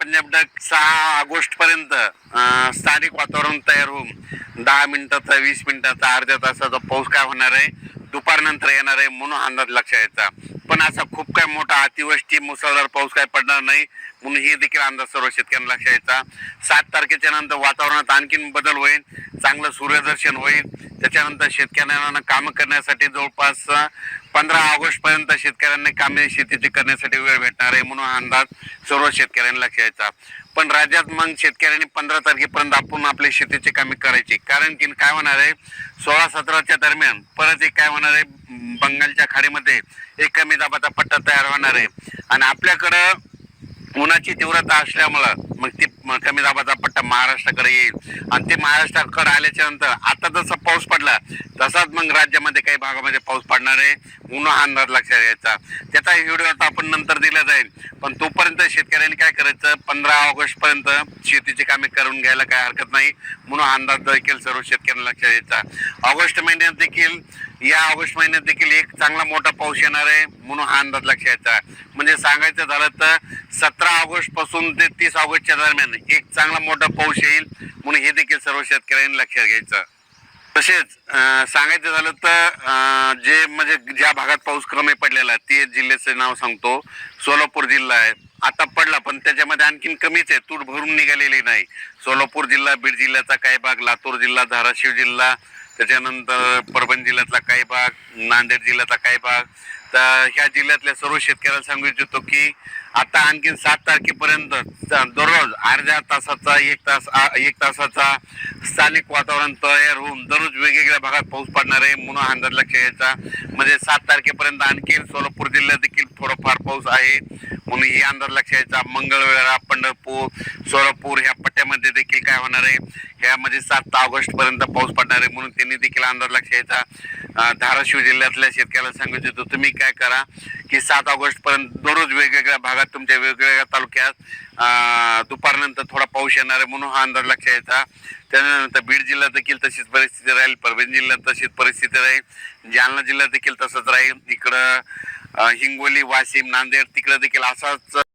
पंजाबडक 6 August पर्यंत स्थानिक वातावरण तयार होऊन 10 मिनिटाचा 20 मिनिटाचा अर्ध्या तासाचा पाऊस काय होणार आहे, दुपारनंतर येणार आहे म्हणून अंदाज लक्षात यायचा. पण असा खूप काय मोठा अतिवृष्टी मुसळधार पाऊस काय पडणार नाही म्हणून हे देखील अंदाज सर्व शेतकऱ्यांना लक्षात यायचा. 7 तारखेच्या नंतर वातावरणात आणखीन बदल होईल, चांगलं सूर्यदर्शन होईल. त्याच्यानंतर शेतकऱ्यांना कामं करण्यासाठी जवळपास 15 ऑगस्ट पर्यंत शेतकऱ्यांना कामे शेतीची करण्यासाठी वेळ भेटणार आहे म्हणून अंदाज सर्व शेतकऱ्यांना लक्षात यायचा. पण राज्यात मग शेतकऱ्यांनी 15 तारखेपर्यंत आपण आपली शेतीची कामे करायची, कारण की काय होणार आहे 16-17च्या दरम्यान परत एक काय होणार आहे, बंगालच्या खाडीमध्ये एक कमी दाबाचा पट्टा तयार होणार आहे आणि आपल्याकडं उन्हाची तीव्रता असल्यामुळं मग ती कमी दाबाचा पट्टा महाराष्ट्राकडे येईल आणि ते महाराष्ट्राकडे आल्याच्या नंतर आता जसा पाऊस पडला तसाच मग राज्यामध्ये काही भागामध्ये पाऊस पडणार आहे म्हणून हा अंदाज लक्षात घ्यायचा. त्याचा व्हिडिओ आता आपण नंतर दिला जाईल, पण तोपर्यंत शेतकऱ्यांनी काय करायचं, 15 ऑगस्ट पर्यंत शेतीची कामे करून घ्यायला काय हरकत नाही म्हणून अंदाज देखील सर्व शेतकऱ्यांना लक्षात घ्यायचा. ऑगस्ट महिन्यात देखील एक चांगला मोठा पाऊस येणार आहे म्हणून हा अंदाज लक्षात घ्यायचा. म्हणजे सांगायचं झालं तर 17 ऑगस्ट पासून ते 30 ऑगस्टच्या दरम्यान एक चांगला मोठा पाऊस येईल म्हणून हे देखील सर्व शेतकऱ्यांनी लक्षात घ्यायचं. तसेच सांगायचं झालं तर जे म्हणजे ज्या भागात पाऊस कमी पडलेला आहे ते जिल्ह्याचं नाव सांगतो. सोलापूर जिल्हा आहे, आता पडला पण त्याच्यामध्ये आणखीन कमीच आहे, तूट भरून निघालेली नाही. सोलापूर जिल्हा, बीड जिल्ह्याचा काही भाग, लातूर जिल्हा, धाराशिव जिल्हा, त्याच्यानंतर परभणी जिल्ह्यातला काही भाग, नांदेड जिल्ह्याचा काही भाग. तर ह्या जिल्ह्यातल्या सर्व शेतकऱ्याला सांगू इच्छितो की आता आणखीन 7 तारखेपर्यंत दररोज अर्ध्या तासाचा 1 तासाचा स्थानिक वातावरण तयार होऊन दररोज वेगवेगळ्या भागात पाऊस पडणार आहे म्हणून अंदाज लक्षात घ्यायचा. म्हणजे 7 तारखेपर्यंत आणखी सोलापूर जिल्ह्यात देखील थोडाफार पाऊस आहे म्हणून हे अंदाज लक्षात घ्यायचा. मंगळवेढा, पंढरपूर, सोलापूर ह्या पट्ट्यामध्ये देखील काय होणार आहे, ह्यामध्ये 7 ऑगस्ट पर्यंत पाऊस पडणार आहे म्हणून त्यांनी देखील अंदाज लक्षात घ्यायचा. धाराशिव जिल्ह्यातल्या शेतकऱ्याला सांगू इच्छितो तुम्ही काय करा की 7 ऑगस्ट पर्यंत दररोज वेगवेगळ्या भागात तुमच्या वेगवेगळ्या तालुक्यात दुपारनंतर थोडा पाऊस येणार आहे म्हणून हा अंदाज लक्षात घ्यायचा. त्यानंतर बीड जिल्ह्यात देखील तशीच परिस्थिती राहील, परभणी जिल्ह्यात तशीच परिस्थिती राहील, जालना जिल्ह्यात देखील तसंच राहील, इकडं हिंगोली, वाशिम, नांदेड तिकडे देखील असाच